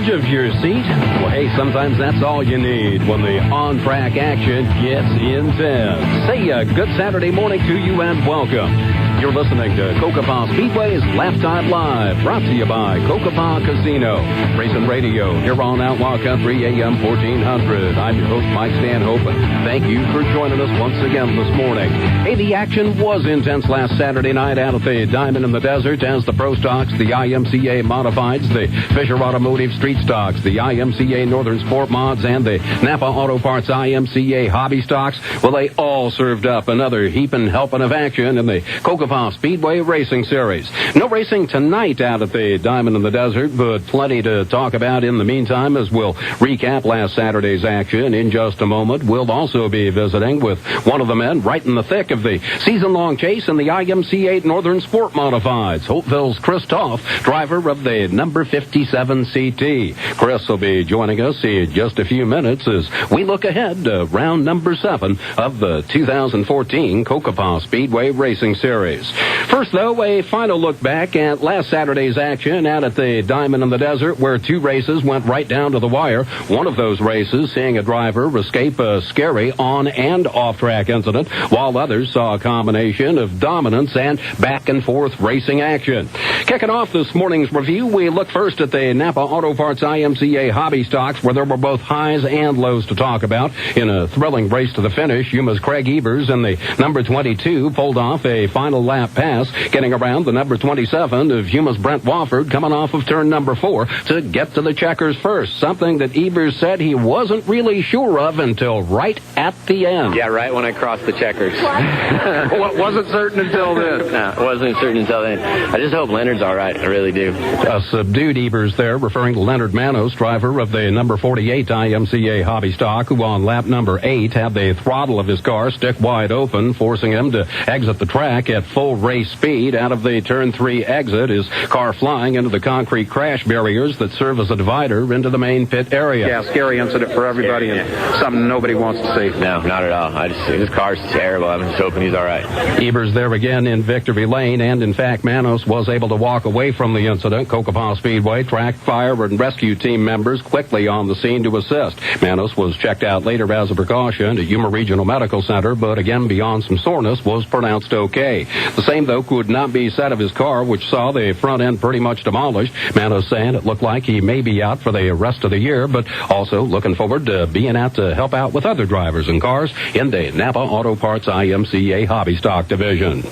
edge of your seat? Well, hey, sometimes that's all you need when the on-track action gets intense. Say good Saturday morning to you and welcome. You're listening to Cocopah Speedway's Laptime Live, brought to you by Cocopah Casino. Racing Radio here on Outlaw Country AM 1400. I'm your host, Mike Stanhope, and thank you for joining us once again this morning. Hey, the action was intense last Saturday night out at the Diamond in the Desert as the Pro Stocks, the IMCA Modifieds, the Fisher Automotive Street Stocks, the IMCA Northern Sport Mods, and the Napa Auto Parts IMCA Hobby Stocks, well, they all served up another heaping helping of action in the Cocopah Speedway Racing Series. No racing tonight out at the Diamond in the Desert, but plenty to talk about in the meantime as we'll recap last Saturday's action in just a moment. We'll also be visiting with one of the men right in the thick of the season-long chase in the IMCA Northern Sport Modifieds, Holtville's Chris Toth, driver of the number 57 CT. Chris will be joining us in just a few minutes as we look ahead to round number 7 of the 2014 Cocopah Speedway Racing Series. First, though, a final look back at last Saturday's action out at the Diamond in the Desert, where 2 races went right down to the wire. One of those races seeing a driver escape a scary on- and off-track incident, while others saw a combination of dominance and back-and-forth racing action. Kicking off this morning's review, we look first at the Napa Auto Parts IMCA Hobby Stocks, where there were both highs and lows to talk about. In a thrilling race to the finish, Yuma's Craig Ebers and the number 22 pulled off a final lap pass, getting around the number 27 of Yuma's Brent Wofford coming off of turn number 4 to get to the checkers first, something that Ebers said he wasn't really sure of until right at the end. Yeah, right when I crossed the checkers. Well, wasn't certain until then. No, it wasn't certain until then. I just hope Leonard's all right. I really do. A subdued Ebers there, referring to Leonard Manos, driver of the number 48 IMCA Hobby Stock, who on lap number 8 had the throttle of his car stick wide open, forcing him to exit the track at full race speed out of the turn 3 exit, his car flying into the concrete crash barriers that serve as a divider into the main pit area. Yeah, scary incident for everybody and something nobody wants to see. No, not at all. His car's terrible. I'm just hoping he's all right. Ebers there again in victory lane, and in fact, Manos was able to walk away from the incident. Cocopah Speedway track, fire, and rescue team members quickly on the scene to assist. Manos was checked out later as a precaution at Yuma Regional Medical Center, but again, beyond some soreness, was pronounced okay. The same, though, could not be said of his car, which saw the front end pretty much demolished. Manos saying it looked like he may be out for the rest of the year, but also looking forward to being out to help out with other drivers and cars in the Napa Auto Parts IMCA Hobby Stock Division.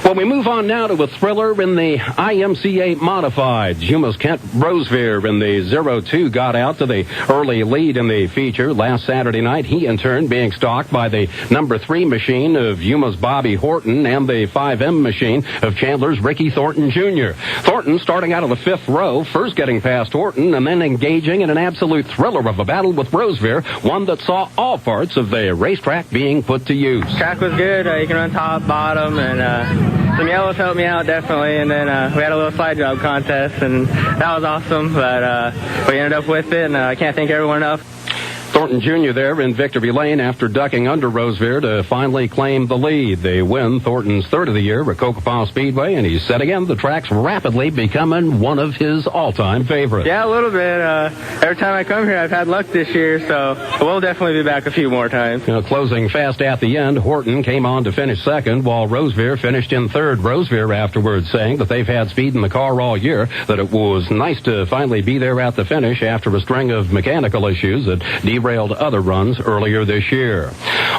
Well, we move on now to a thriller in the IMCA Modifieds. Yuma's Kent Rosevear in the 02 got out to the early lead in the feature last Saturday night. He, in turn, being stalked by the number 3 machine of Yuma's Bobby Horton and the 5M machine of Chandler's Ricky Thornton Jr. Thornton starting out of the 5th row, first getting past Horton and then engaging in an absolute thriller of a battle with Rosevear, one that saw all parts of the racetrack being put to use. Track was good. You can run top, bottom, and some yellows helped me out definitely, and then we had a little slide job contest, and that was awesome, but we ended up with it, and I can't thank everyone enough. Thornton Jr. there in victory lane after ducking under Rosevear to finally claim the lead. They win Thornton's 3rd of the year at Cocopah Speedway, and he's said again the track's rapidly becoming one of his all-time favorites. Yeah, a little bit. Every time I come here, I've had luck this year, so we'll definitely be back a few more times. Closing fast at the end, Horton came on to finish 2nd, while Rosevear finished in 3rd. Rosevear afterwards saying that they've had speed in the car all year, that it was nice to finally be there at the finish after a string of mechanical issues that derailed other runs earlier this year.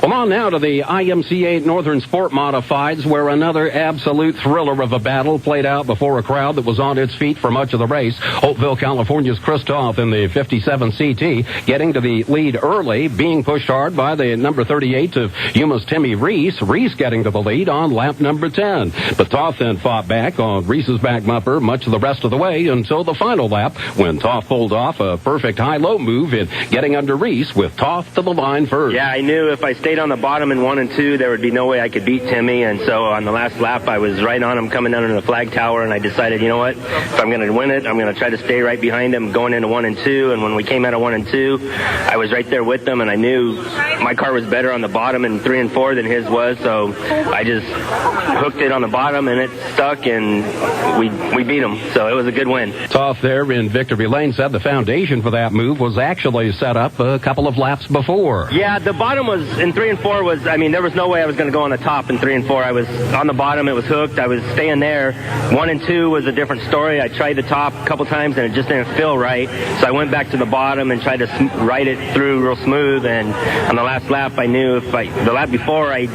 Well, on now to the IMCA Northern Sport Modifieds, where another absolute thriller of a battle played out before a crowd that was on its feet for much of the race. Holtville, California's Chris Toth in the 57 CT getting to the lead early, being pushed hard by the number 38 of Yuma's Timmy Reese. Reese getting to the lead on lap number 10. But Toth then fought back on Reese's back bumper much of the rest of the way until the final lap, when Toth pulled off a perfect high-low move in getting under Reese Reese with Toth to the line first. Yeah, I knew if I stayed on the bottom in 1 and 2, there would be no way I could beat Timmy. And so on the last lap, I was right on him coming down into the flag tower, and I decided, you know what, if I'm going to win it, I'm going to try to stay right behind him going into 1 and 2. And when we came out of 1 and 2, I was right there with them, and I knew my car was better on the bottom in 3 and 4 than his was. So I just hooked it on the bottom, and it stuck, and we beat him. So it was a good win. Toth there in victory lane said the foundation for that move was actually set up a couple of laps before. Yeah, the bottom was in 3 and 4 was, I mean, there was no way I was going to go on the top in 3 and 4. I was on the bottom. It was hooked. I was staying there. 1 and 2 was a different story. I tried the top a couple times, and it just didn't feel right. So I went back to the bottom and tried to ride it through real smooth. And on the last lap, I knew the lap before, I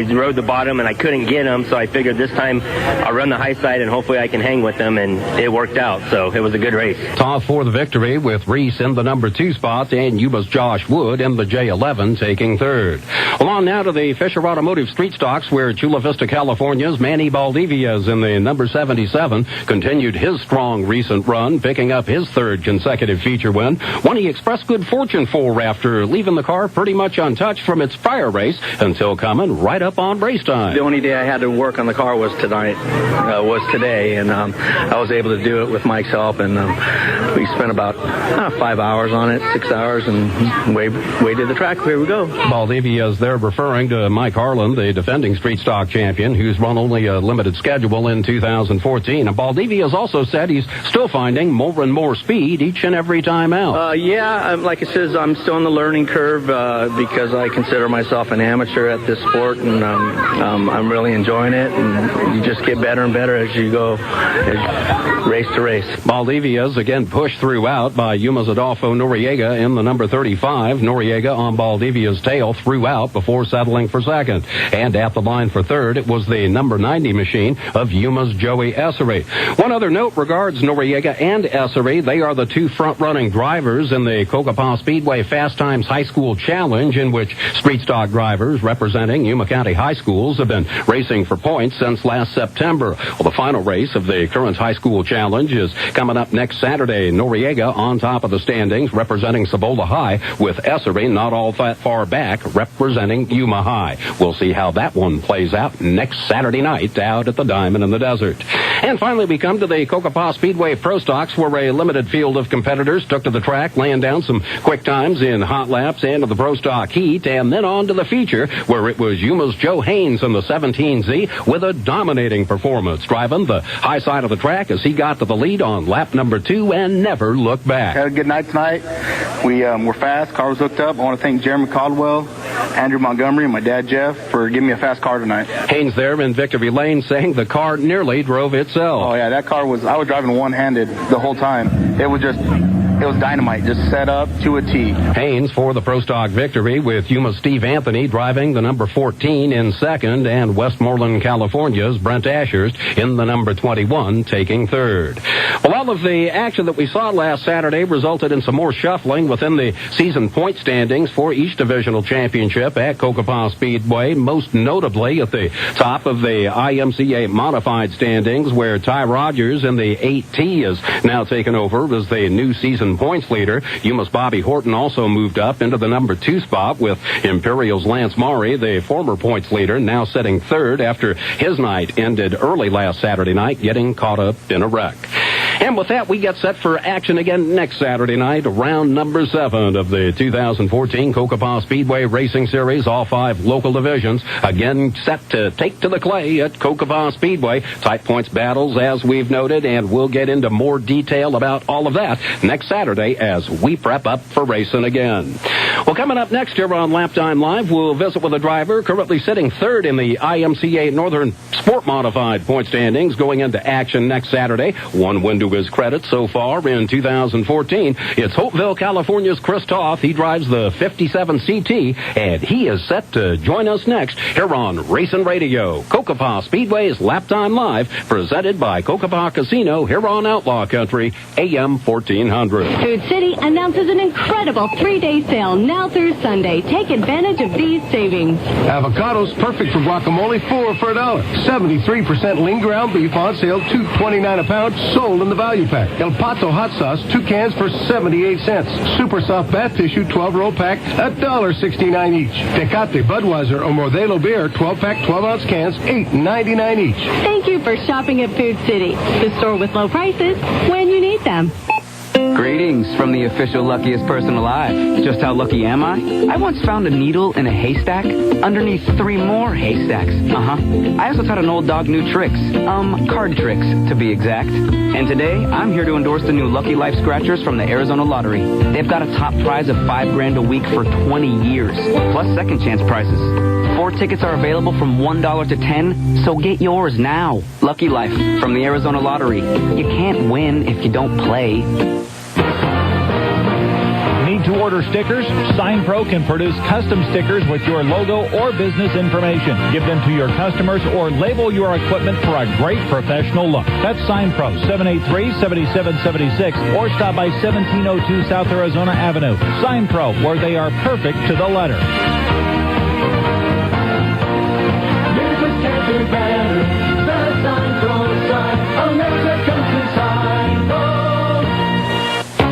rode the bottom, and I couldn't get him. So I figured this time I'll run the high side, and hopefully I can hang with them. And it worked out. So it was a good race. Toth for the victory with Reese in the number 2 spot and Yuma's Josh Wood in the J11 taking third. Well, on now to the Fisher Automotive Street Stocks, where Chula Vista, California's Manny Baldivias in the number 77 continued his strong recent run, picking up his third consecutive feature win, one he expressed good fortune for after leaving the car pretty much untouched from its prior race until coming right up on race time. The only day I had to work on the car was today, and I was able to do it with Mike's help, and we spent about 5 hours on it, 6 hours, and waited the track. Here we go. Baldivias there referring to Mike Harlan, the defending street stock champion, who's run only a limited schedule in 2014. And Baldivias also said he's still finding more and more speed each and every time out. Like I said, I'm still on the learning curve because I consider myself an amateur at this sport, and I'm really enjoying it, and you just get better and better as you go race to race. Baldivias again pushed throughout by Yuma's Adolfo Noriega in the number 35. Noriega on Baldivia's tail throughout before settling for second. And at the line for third, it was the number 90 machine of Yuma's Joey Essery. One other note regards Noriega and Essery. They are the two front-running drivers in the Cocopah Speedway Fast Times High School Challenge, in which street stock drivers representing Yuma County high schools have been racing for points since last September. Well, the final race of the current high school challenge is coming up next Saturday. Noriega on top of the standings representing Cibola High, with Essery not all that far back representing Yuma High. We'll see how that one plays out next Saturday night out at the Diamond in the Desert. And finally, we come to the Cocopah Speedway Pro Stocks, where a limited field of competitors took to the track, laying down some quick times in hot laps and to the Pro Stock Heat, and then on to the feature, where it was Yuma's Joe Haynes in the 17Z with a dominating performance, driving the high side of the track as he got to the lead on lap number 2 and never looked back. Had a good night tonight. We were fast. Car was hooked up. I want to thank Jeremy Caldwell, Andrew Montgomery, and my dad Jeff for giving me a fast car tonight. Haynes there in victory lane saying the car nearly drove itself. Oh yeah, that car I was driving one-handed the whole time. It was dynamite, just set up to a T. Haynes for the Pro Stock victory, with Yuma's Steve Anthony driving the number 14 in second, and Westmoreland, California's Brent Ashurst in the number 21 taking third. Well, all of the action that we saw last Saturday resulted in some more shuffling within the season point standings for each divisional championship at Cocopah Speedway, most notably at the top of the IMCA modified standings, where Ty Rogers in the 8T is now taken over as the new season points leader. Yuma's Bobby Horton also moved up into the number 2 spot, with Imperial's Lance Maury, the former points leader, now sitting third after his night ended early last Saturday night, getting caught up in a wreck. And with that, we get set for action again next Saturday night, round number 7 of the 2014 Cocopah Speedway Racing Series, all 5 local divisions, again set to take to the clay at Cocopah Speedway. Tight points battles, as we've noted, and we'll get into more detail about all of that next Saturday as we prep up for racing again. Well, coming up next here on Laptime Live, we'll visit with a driver currently sitting third in the IMCA Northern Sport Modified point standings going into action next Saturday. One win to his credit so far in 2014. It's Holtville, California's Chris Toth. He drives the 57 CT, and he is set to join us next here on Racing Radio. Cocopah Speedway's Laptime Live, presented by Cocopah Casino here on Outlaw Country, AM 1400. Food City announces an incredible 3-day sale now through Sunday. Take advantage of these savings. Avocados perfect for guacamole, 4 for $1. 73% lean ground beef on sale, $2.29 a pound, sold in the value pack. El Pato hot sauce, 2 cans for 78 cents. Super soft bath tissue, 12-roll pack, $1.69 each. Tecate, Budweiser, or Modelo beer, 12-pack, 12-ounce cans, $8.99 each. Thank you for shopping at Food City, the store with low prices when you need them. Greetings from the official luckiest person alive. Just how lucky am I? I once found a needle in a haystack underneath 3 more haystacks. I also taught an old dog new tricks. Card tricks, to be exact. And today, I'm here to endorse the new Lucky Life Scratchers from the Arizona Lottery. They've got a top prize of $5,000 a week for 20 years, plus second chance prizes. 4 tickets are available from $1 to $10, so get yours now. Lucky Life from the Arizona Lottery. You can't win if you don't play. Need to order stickers? SignPro can produce custom stickers with your logo or business information. Give them to your customers or label your equipment for a great professional look. That's SignPro, 783-7776, or stop by 1702 South Arizona Avenue. SignPro, where they are perfect to the letter.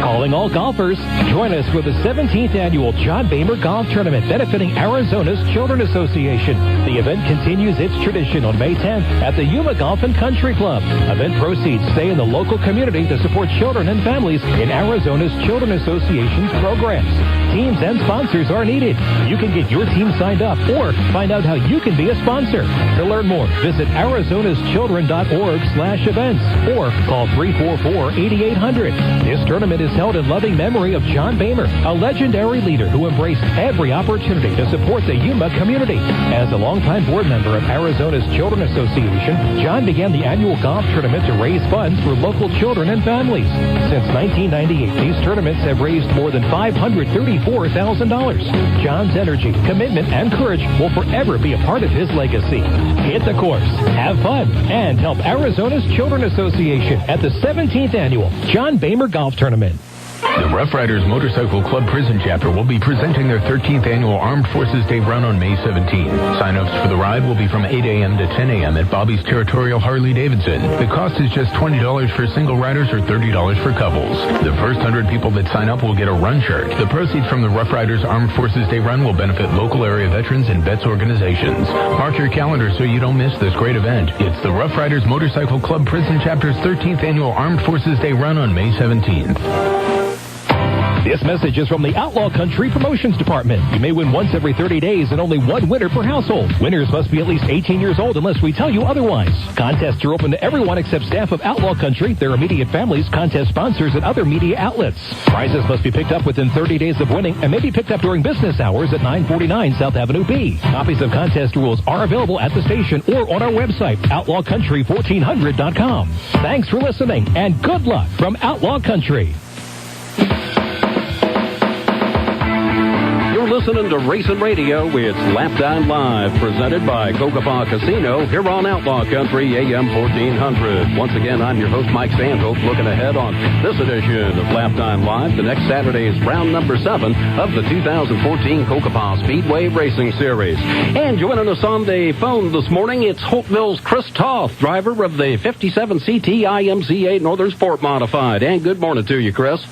Calling all golfers, join us for the 17th annual John Boehmer Golf Tournament benefiting Arizona's Children Association. The event continues its tradition on May 10th at the Yuma Golf and Country Club. Event proceeds stay in the local community to support children and families in Arizona's Children Association's programs. Teams and sponsors are needed. You can get your team signed up or find out how you can be a sponsor. To learn more, visit arizonaschildren.org/events or call 344-8800. This tournament is held in loving memory of John Boehmer, a legendary leader who embraced every opportunity to support the Yuma community. As a longtime board member of Arizona's Children Association, John began the annual golf tournament to raise funds for local children and families. Since 1998, these tournaments have raised more than $534,000. John's energy, commitment, and courage will forever be a part of his legacy. Hit the course, have fun, and help Arizona's Children Association at the 17th annual John Boehmer Golf Tournament. The Rough Riders Motorcycle Club Prison Chapter will be presenting their 13th annual Armed Forces Day Run on May 17th. Sign-ups for the ride will be from 8 a.m. to 10 a.m. at Bobby's Territorial Harley-Davidson. The cost is just $20 for single riders or $30 for couples. The first 100 people that sign up will get a run shirt. The proceeds from the Rough Riders Armed Forces Day Run will benefit local area veterans and vets organizations. Mark your calendar so you don't miss this great event. It's the Rough Riders Motorcycle Club Prison Chapter's 13th annual Armed Forces Day Run on May 17th. This message is from the Outlaw Country Promotions Department. You may win once every 30 days and only one winner per household. Winners must be at least 18 years old unless we tell you otherwise. Contests are open to everyone except staff of Outlaw Country, their immediate families, contest sponsors, and other media outlets. Prizes must be picked up within 30 days of winning and may be picked up during business hours at 949 South Avenue B. Copies of contest rules are available at the station or on our website, outlawcountry1400.com. Thanks for listening and good luck from Outlaw Country. Listening to Racing Radio, it's Laptime Live, presented by Cocopah Casino here on Outlaw Country AM 1400. Once again, I'm your host, Mike Stanhope, looking ahead on this edition of Laptime Live. The next Saturday is round number 7 of the 2014 Cocopah Speedway Racing Series. And joining us on the phone this morning, it's Holtville's Chris Toth, driver of the 57CT IMCA Northern Sport Modified. And good morning to you, Chris.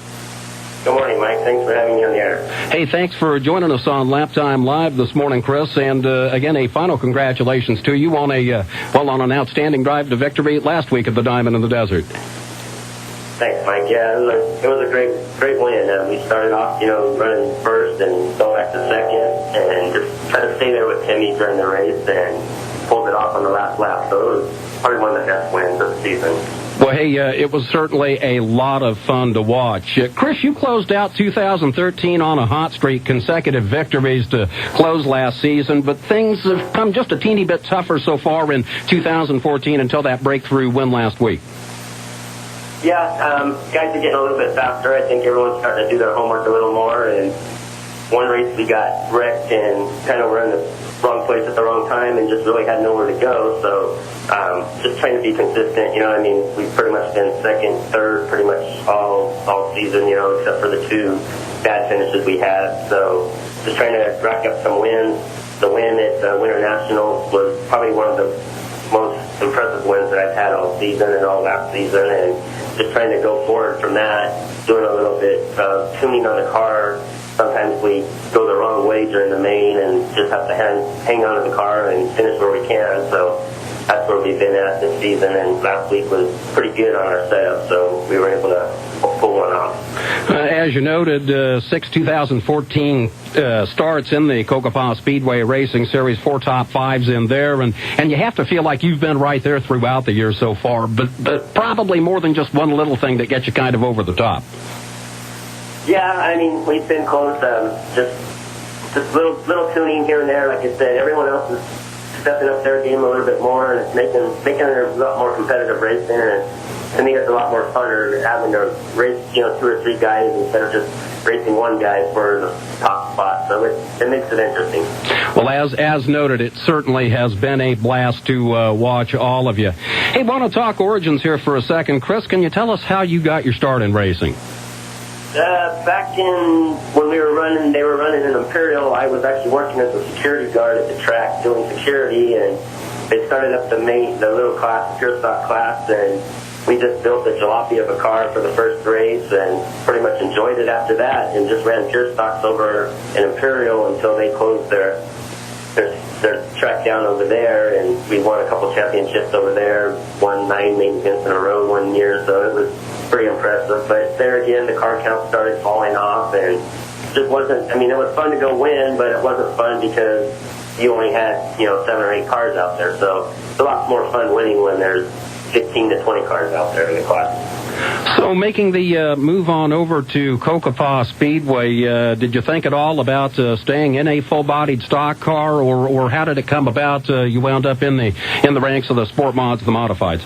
Good morning, Mike. Thanks for having me on the air. Hey, thanks for joining us on Laptime Live this morning, Chris. And again, a final congratulations to you on on an outstanding drive to victory last week at the Diamond in the Desert. Thanks, Mike. Yeah, it was a great win. We started off, running first and go back to second, and just tried to stay there with Timmy during the race and pulled it off on the last lap. So it was probably one of the best wins of the season. Well, hey, it was certainly a lot of fun to watch. Chris, you closed out 2013 on a hot streak, consecutive victories to close last season, but things have come just a teeny bit tougher so far in 2014 until that breakthrough win last week. Yeah, guys are getting a little bit faster. I think everyone's starting to do their homework a little more, and one race we got wrecked and kind of were in the wrong place at the wrong time and just really had nowhere to go. So just trying to be consistent. You know, I mean, we've pretty much been second, third, pretty much all season. You know, except for the 2 bad finishes we had. So just trying to rack up some wins. The win at Winter Nationals was probably one of the most impressive wins that I've had all season and all last season, and just trying to go forward from that, doing a little bit of tuning on the car. Sometimes we go the wrong way during the main and just have to hang on to the car and finish where we can. So that's where we've been at this season, and last week was pretty good on our setup, so we were able to pull one off. As you noted, 6 2014 starts in the Cocopah Speedway Racing Series, 4 top 5s in there, and you have to feel like you've been right there throughout the year so far, but probably more than just one little thing that gets you kind of over the top. Yeah, I mean, we've been close, just little tuning here and there. Like I said, everyone else is stepping up their game a little bit more, and it's making it a lot more competitive racing, and to me, it's a lot more funner having to race, 2 or 3 guys instead of just racing one guy for the top spot. So it makes it interesting. Well, as noted, it certainly has been a blast to watch all of you. Hey, want to talk origins here for a second. Chris, can you tell us how you got your start in racing? Back in when they were running an Imperial, I was actually working as a security guard at the track doing security, and they started up the little class, pure stock class, and we just built a jalopy of a car for the first race and pretty much enjoyed it after that, and just ran pure stocks over an Imperial until they closed their track down over there, and we won a couple championships over there, won 9 main events in a row one year, so it was pretty impressive. But there again, the car count started falling off, and just wasn't, I mean, it was fun to go win, but it wasn't fun because you only had, 7 or 8 cars out there, so it's a lot more fun winning when there's 15 to 20 cars out there in the class. So making the move on over to Cocopah Speedway, did you think at all about staying in a full-bodied stock car, or how did it come about you wound up in the ranks of the sport mods, the modifieds?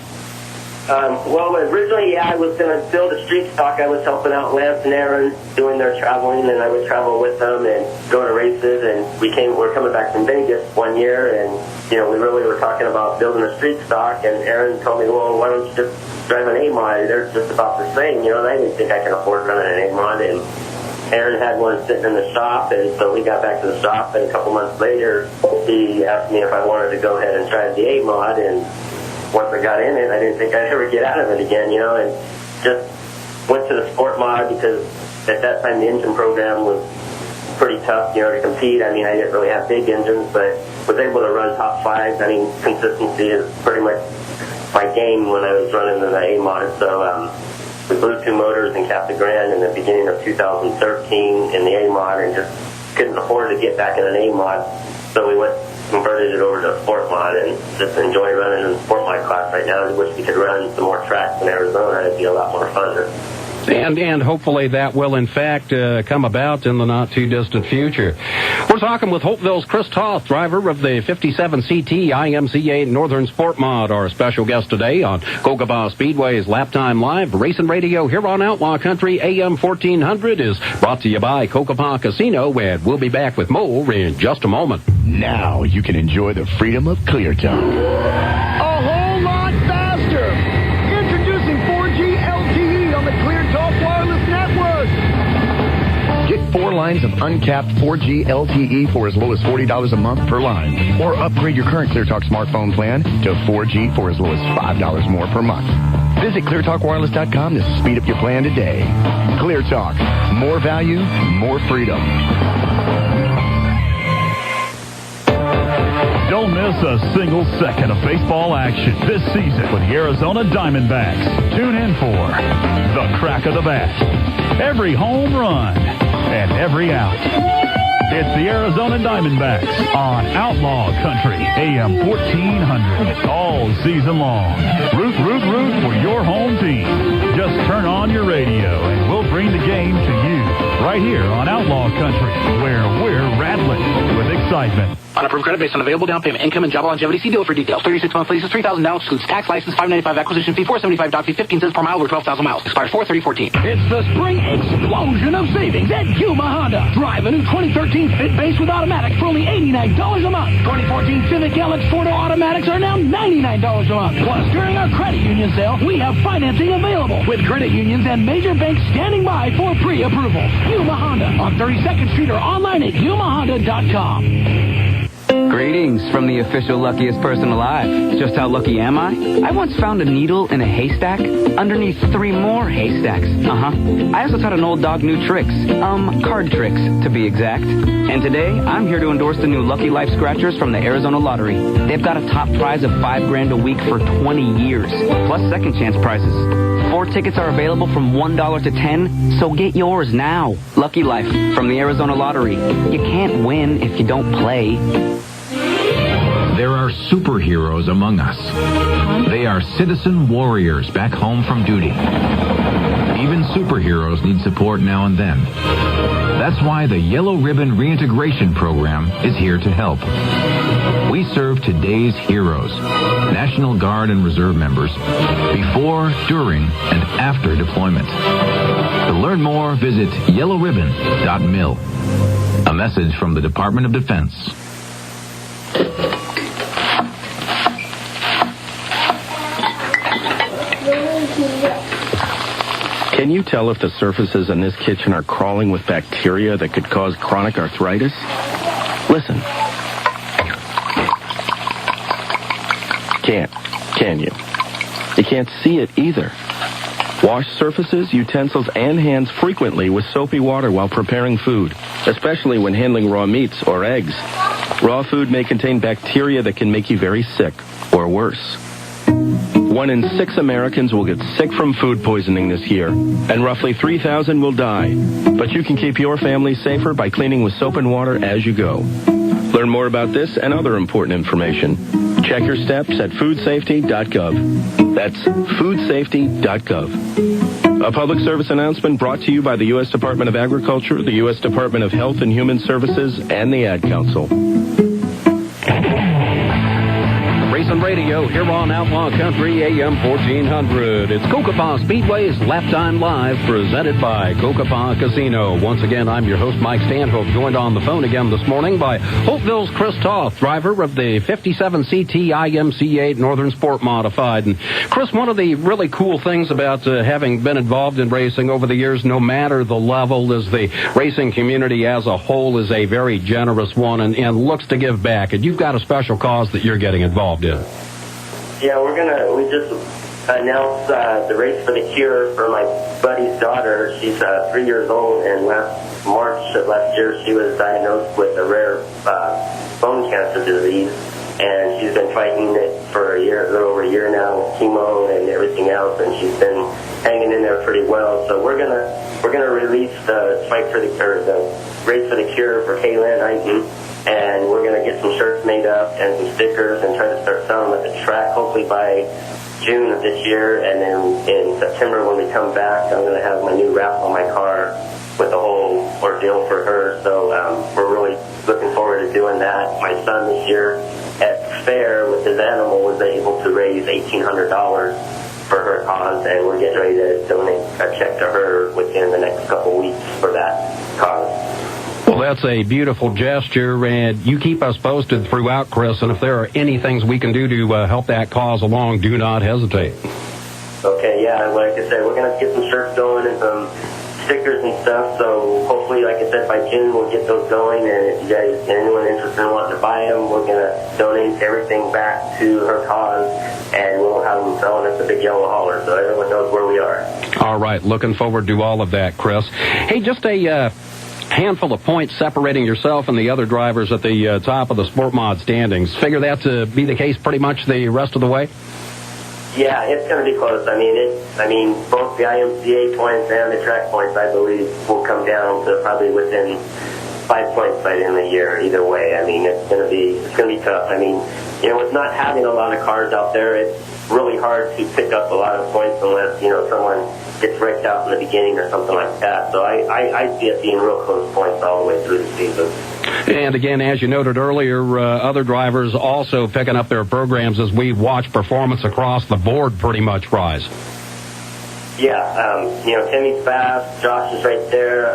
Well, originally, I was going to build a street stock. I was helping out Lance and Aaron doing their traveling, and I would travel with them and go to races. And we're coming back from Vegas one year, and we really were talking about building a street stock. And Aaron told me, well, why don't you just drive an A-mod? They're just about the same, and I didn't think I could afford running an A-mod. And Aaron had one sitting in the shop, and so we got back to the shop. And a couple months later, he asked me if I wanted to go ahead and try the A-mod, and once I got in it, I didn't think I'd ever get out of it again, and just went to the sport mod because at that time the engine program was pretty tough, to compete. I mean, I didn't really have big engines, but was able to run top 5s. I mean, consistency is pretty much my game when I was running the A-mod. So we blew 2 motors and capped the Grand in the beginning of 2013 in the A-mod, and just couldn't afford to get back in an A-mod. So we converted it over to a sport mod, and just enjoy running in the sport mod class right now. I wish we could run some more tracks in Arizona. It'd be a lot more fun. And hopefully that will, in fact, come about in the not-too-distant future. We're talking with Holtville's Chris Toth, driver of the 57CT IMCA Northern Sport Mod, our special guest today on Cocopah Speedway's Laptime Live. Racing radio here on Outlaw Country AM 1400 is brought to you by Cocopah Casino, and we'll be back with more in just a moment. Now you can enjoy the freedom of clear talk. A whole lot faster! Introducing 4G LTE on the Clear Talk Wireless Network. Get 4 lines of uncapped 4G LTE for as low as $40 a month per line. Or upgrade your current Clear Talk smartphone plan to 4G for as low as $5 more per month. Visit ClearTalkWireless.com to speed up your plan today. Clear Talk. More value, more freedom. Don't miss a single second of baseball action this season with the Arizona Diamondbacks. Tune in for the crack of the bat, every home run, and every out. It's the Arizona Diamondbacks on Outlaw Country AM 1400 all season long. Root for your home team. Just turn on your radio and we'll bring the game to you right here on Outlaw Country, where we're rattling with excitement. On approved credit based on available down payment, income, and job longevity. See dealer for details. 36-month leases, $3,000 down, excludes tax, license, $595 acquisition fee, $475 dock fee, 15 cents per mile over 12,000 miles. Expires 4/30/14. It's the spring explosion of savings at Yuma Honda. Drive a new 2013 Fit Base with automatic for only $89 a month. 2014 Civic LX 4-door automatics are now $99 a month. Plus, during our credit union sale, we have financing available with credit unions and major banks standing by for pre-approval. Yuma Honda on 32nd Street or online at yumahonda.com. Greetings from the official luckiest person alive. Just how lucky am I? I once found a needle in a haystack underneath 3 more haystacks. I also taught an old dog new tricks. Card tricks, to be exact. And today, I'm here to endorse the new Lucky Life Scratchers from the Arizona Lottery. They've got a top prize of $5,000 a week for 20 years, plus second chance prizes. 4 tickets are available from $1 to $10, so get yours now. Lucky Life from the Arizona Lottery. You can't win if you don't play. There are superheroes among us. They are citizen warriors back home from duty. Even superheroes need support now and then. That's why the Yellow Ribbon Reintegration Program is here to help. We serve today's heroes, National Guard and Reserve members, before, during, and after deployment. To learn more, visit yellowribbon.mil. A message from the Department of Defense. Can you tell if the surfaces in this kitchen are crawling with bacteria that could cause chronic arthritis? Listen. Can't, can you? You can't see it either. Wash surfaces, utensils, and hands frequently with soapy water while preparing food, especially when handling raw meats or eggs. Raw food may contain bacteria that can make you very sick, or worse. 1 in 6 Americans will get sick from food poisoning this year, and roughly 3,000 will die. But you can keep your family safer by cleaning with soap and water as you go. Learn more about this and other important information. Check your steps at foodsafety.gov. That's foodsafety.gov. A public service announcement brought to you by the U.S. Department of Agriculture, the U.S. Department of Health and Human Services, and the Ad Council. Racing Radio here on Outlaw Country AM 1400. It's Cocopah Speedway's Laptime Live, presented by Cocopah Casino. Once again, I'm your host, Mike Stanhope, joined on the phone again this morning by Holtville's Chris Toth, driver of the 57CT IMCA Northern Sport Modified. And Chris, one of the really cool things about having been involved in racing over the years, no matter the level, is the racing community as a whole is a very generous one and looks to give back. And you've got a special cause that you're getting involved in. Yeah, we just announced the Race for the Cure for my buddy's daughter. She's 3 years old, and last March of last year she was diagnosed with a rare bone cancer disease, and she's been fighting it for a little over a year now with chemo and everything else, and she's been hanging in there pretty well. So we're gonna release the Race for the Cure for Kaylin Eichen. And we're going to get some shirts made up and some stickers and try to start selling them at the track, hopefully by June of this year. And then in September when we come back, I'm going to have my new wrap on my car with the whole ordeal for her. So we're really looking forward to doing that. My son this year at fair with his animal was able to raise $1,800 for her cause, and we're getting ready to donate a check to her within the next couple weeks for that cause. Well, that's a beautiful gesture, and you keep us posted throughout, Chris, and if there are any things we can do to help that cause along, do not hesitate. Okay, yeah, like I said, we're going to get some shirts going and some stickers and stuff, so hopefully, like I said, by June we'll get those going, and if you guys, anyone interested in wanting to buy them, we're going to donate everything back to her cause, and we'll have them selling at the Big Yellow Hauler, so everyone knows where we are. All right, looking forward to all of that, Chris. Hey, just a handful of points separating yourself and the other drivers at the top of the Sport Mod standings. Figure that to be the case pretty much the rest of the way? Yeah, it's going to be close. I mean, both the IMCA points and the track points, I believe, will come down to probably within 5 points by the end of the year. Either way, I mean, it's going to be tough. I mean, with not having a lot of cars out there, really hard to pick up a lot of points unless, someone gets wrecked out in the beginning or something like that. So I see it being real close points all the way through the season. And again, as you noted earlier, other drivers also picking up their programs as we watch performance across the board pretty much rise. Yeah, Timmy's fast. Josh is right there.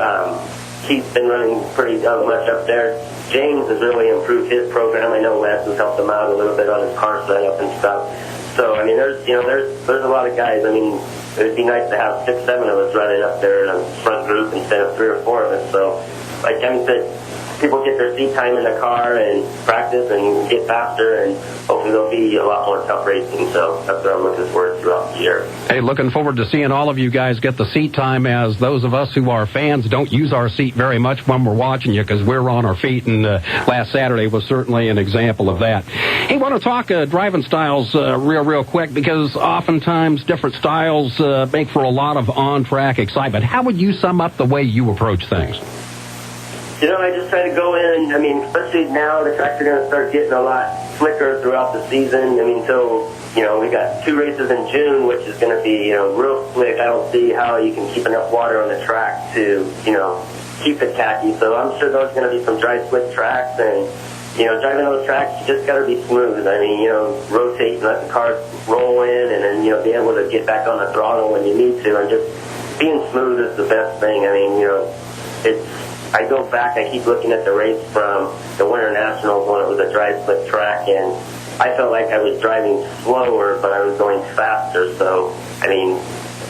Keith's been running pretty much up there. James has really improved his program. I know Wes has helped him out a little bit on his car setup and stuff. So, I mean, there's a lot of guys. I mean, it would be nice to have 6, 7 of us running up there in a front group instead of 3 or 4 of us. So, like Kevin said, people get their seat time in the car and practice and get faster, and hopefully there'll be a lot more tough racing. So that's what I'm looking forward throughout the year. Hey, looking forward to seeing all of you guys get the seat time, as those of us who are fans don't use our seat very much when we're watching you because we're on our feet, and last Saturday was certainly an example of that. Hey, want to talk driving styles real quick, because oftentimes different styles make for a lot of on-track excitement. How would you sum up the way you approach things? I just try to go in, especially now the tracks are going to start getting a lot slicker throughout the season. So, we got 2 races in June, which is going to be, real slick. I don't see how you can keep enough water on the track to, keep it tacky. So I'm sure there's going to be some dry, slick tracks, and, driving those tracks, you just got to be smooth. Rotate and let the car roll in, and then, be able to get back on the throttle when you need to, and just being smooth is the best thing. I go back, I keep looking at the race from the Winter Nationals when it was a dry, slick track, and I felt like I was driving slower, but I was going faster. So,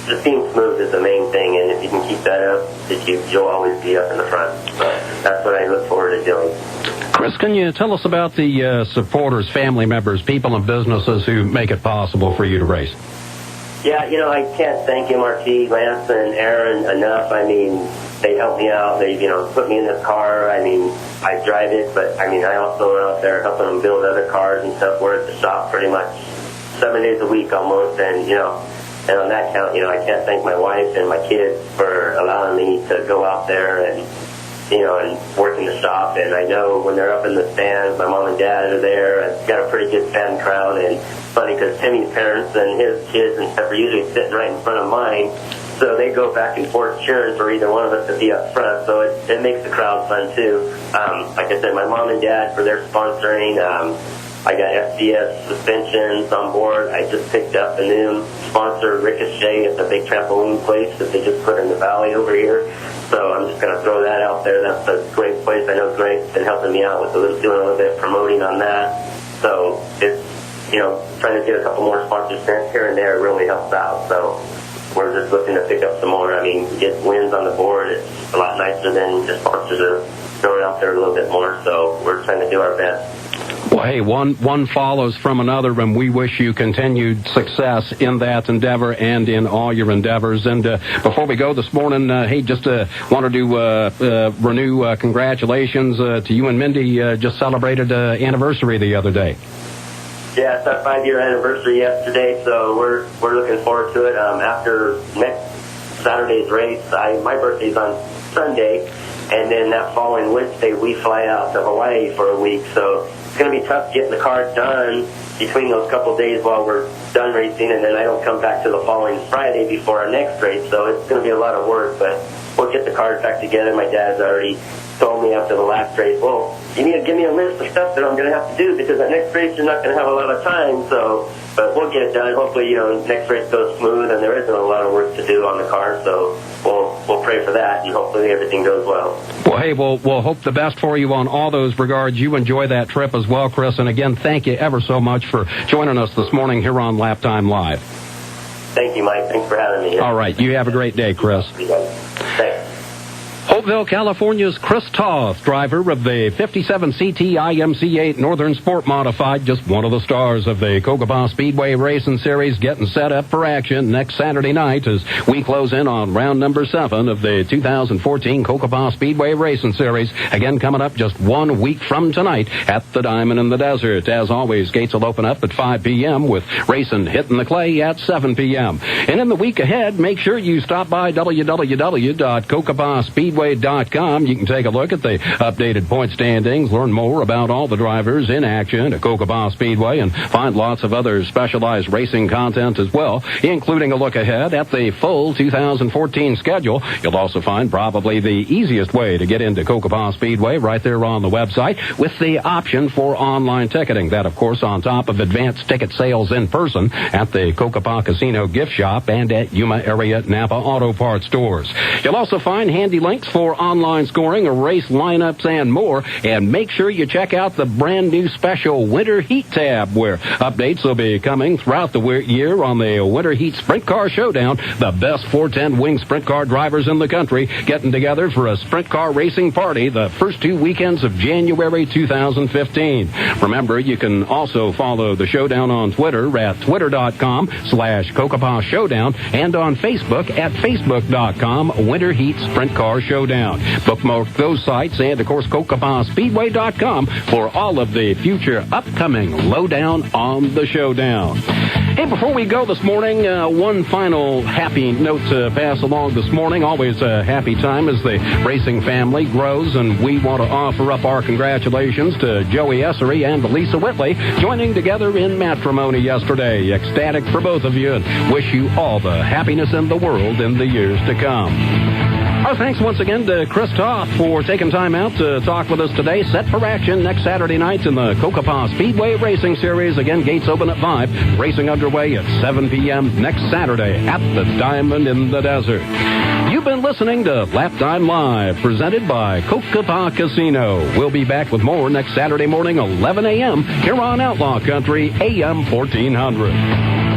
just being smooth is the main thing, and if you can keep that up, you'll always be up in the front. So that's what I look forward to doing. Chris, can you tell us about the supporters, family members, people and businesses who make it possible for you to race? Yeah, I can't thank MRT, Lance, and Aaron enough. They help me out. They, put me in this car. I drive it, but I also am out there helping them build other cars and stuff. We're at the shop pretty much 7 days a week almost, and on that count, I can't thank my wife and my kids for allowing me to go out there and work in the shop. And I know when they're up in the stands, my mom and dad are there. I've got a pretty good fan crowd, and it's funny because Timmy's parents and his kids and stuff are usually sitting right in front of mine. So they go back and forth cheering for either one of us to be up front. So it makes the crowd fun, too. Like I said, my mom and dad for their sponsoring. I got FDS suspensions on board. I just picked up a new sponsor, Ricochet, at the big trampoline place that they just put in the valley over here. So I'm just going to throw that out there. That's a great place. I know Greg's been helping me out with doing a little bit of promoting on that. So it's, trying to get a couple more sponsors here and there really helps out. So we're just looking to pick up some more. Get wins on the board. It's a lot nicer than the sponsors are throwing out there a little bit more. So we're trying to do our best. Well, hey, one follows from another, and we wish you continued success in that endeavor and in all your endeavors. And before we go this morning, hey, just wanted to renew congratulations to you and Mindy. Just celebrated anniversary the other day. Yeah, it's our 5-year anniversary yesterday, so we're looking forward to it. After next Saturday's race, my birthday's on Sunday, and then that following Wednesday we fly out to Hawaii for a week. So it's going to be tough getting the car done between those couple days while we're done racing, and then I don't come back to the following Friday before our next race. So it's going to be a lot of work, but we'll get the cars back together. My dad's already told me after the last race, well, you need to give me a list of stuff that I'm going to have to do, because that next race you're not going to have a lot of time. So, but we'll get it done. Hopefully, next race goes smooth and there isn't a lot of work to do on the car. So we'll pray for that, and hopefully everything goes well. Well, hey, we'll hope the best for you on all those regards. You enjoy that trip as well, Chris. And again, thank you ever so much for joining us this morning here on Laptime Live. Thank you, Mike. Thanks for having me. All right. You have a great day, Chris. Thanks. Holtville, California's Chris Toth, driver of the 57 CT IMCA Northern Sport Modified, just one of the stars of the Cocopah Speedway Racing Series, getting set up for action next Saturday night as we close in on round number 7 of the 2014 Cocopah Speedway Racing Series. Again, coming up just 1 week from tonight at the Diamond in the Desert. As always, gates will open up at 5 p.m. with racing hitting the clay at 7 p.m. And in the week ahead, make sure you stop by www.cocopahspeedway.com Speedway.com. You can take a look at the updated point standings, learn more about all the drivers in action at Cocopah Speedway, and find lots of other specialized racing content as well, including a look ahead at the full 2014 schedule. You'll also find probably the easiest way to get into Cocopah Speedway right there on the website with the option for online ticketing. That, of course, on top of advanced ticket sales in person at the Cocopah Casino gift shop and at Yuma area Napa Auto Parts stores. You'll also find handy links for online scoring, race lineups, and more. And make sure you check out the brand new special Winter Heat tab, where updates will be coming throughout the year on the Winter Heat Sprint Car Showdown. The best 410 wing sprint car drivers in the country getting together for a sprint car racing party the first 2 weekends of January 2015. Remember, you can also follow the showdown on Twitter at twitter.com/Cocopah Showdown and on Facebook at facebook.com Winter Heat Sprint Car Showdown. Bookmark those sites and, of course, CocopahSpeedway.com for all of the future upcoming lowdown on the showdown. Hey, before we go this morning, one final happy note to pass along this morning. Always a happy time as the racing family grows, and we want to offer up our congratulations to Joey Essery and Lisa Whitley joining together in matrimony yesterday. Ecstatic for both of you, and wish you all the happiness in the world in the years to come. Our thanks once again to Chris Toth for taking time out to talk with us today. Set for action next Saturday night in the Cocopah Speedway Racing Series. Again, gates open at 5. Racing underway at 7 p.m. next Saturday at the Diamond in the Desert. You've been listening to Laptime Live, presented by Cocopah Casino. We'll be back with more next Saturday morning, 11 a.m. here on Outlaw Country AM 1400.